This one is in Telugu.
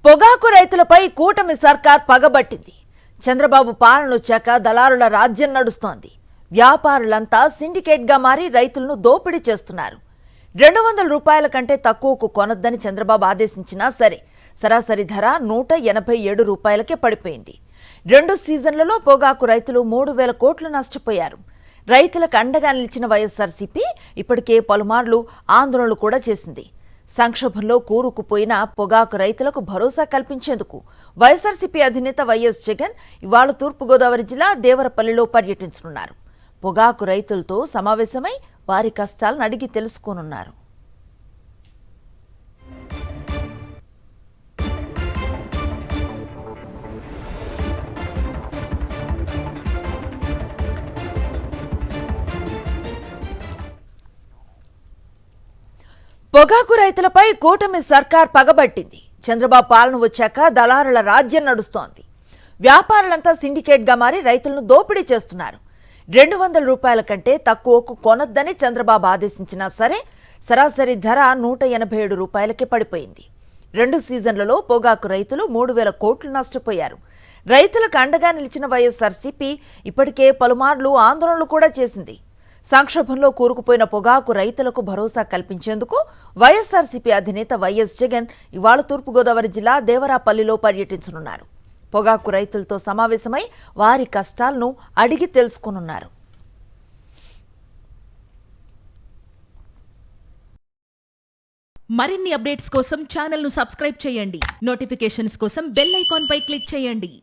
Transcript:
పొగాకు రైతులపై కూటమి సర్కార్ పగబట్టింది. చంద్రబాబు పాలన వచ్చాక దళారుల రాజ్యం నడుస్తోంది. వ్యాపారులంతా సిండికేట్గా మారి రైతులను దోపిడీ చేస్తున్నారు. 200 రూపాయల కంటే తక్కువకు కొనొద్దని చంద్రబాబు ఆదేశించినా సరే సరాసరి ధర 187 రూపాయలకే పడిపోయింది. 2 సీజన్లలో పొగాకు రైతులు 3000 కోట్లు నష్టపోయారు. రైతులకు అండగా నిలిచిన వైఎస్ఆర్సీపీ ఇప్పటికే పలుమార్లు ఆందోళనలు కూడా చేసింది. సంక్షోభంలో కూరుకుపోయిన పొగాకు రైతులకు భరోసా కల్పించేందుకు వైఎస్ఆర్సీపీ అధినేత వైఎస్ జగన్ ఇవాళ తూర్పుగోదావరి జిల్లా దేవరపల్లిలో పర్యటించనున్నారు. పొగాకు రైతులతో సమావేశమై వారి కష్టాలను అడిగి తెలుసుకోనున్నారు. పొగాకు రైతులపై కూటమి సర్కార్ పగబట్టింది. చంద్రబాబు పాలన వచ్చాక దళారుల రాజ్యం నడుస్తోంది. వ్యాపారులంతా సిండికేట్గా మారి రైతులను దోపిడీ చేస్తున్నారు. 200 రూపాయల కంటే తక్కువకు కొనొద్దని చంద్రబాబు ఆదేశించినా సరే సరాసరి ధర 187 రూపాయలకే పడిపోయింది. 2 సీజన్లలో పొగాకు రైతులు 3000 కోట్లు నష్టపోయారు. రైతులకు అండగా నిలిచిన వైఎస్ఆర్సీపీ ఇప్పటికే పలుమార్లు ఆందోళనలు కూడా చేసింది. సంక్షోభంలో కూరుకుపోయిన పొగాకు రైతులకు భరోసా కల్పించేందుకు వైఎస్ఆర్సీపీ అధినేత వైఎస్ జగన్ ఇవాళ తూర్పుగోదావరి జిల్లా దేవరాపల్లిలో పర్యటించనున్నారు. పొగాకు రైతులతో సమావేశమై వారి కష్టాలను అడిగి తెలుసుకోనున్నారు. మరిన్ని అప్డేట్స్ కోసం ఛానల్ ను సబ్స్క్రైబ్ చేయండి. నోటిఫికేషన్స్ కోసం బెల్ ఐకాన్ పై క్లిక్ చేయండి.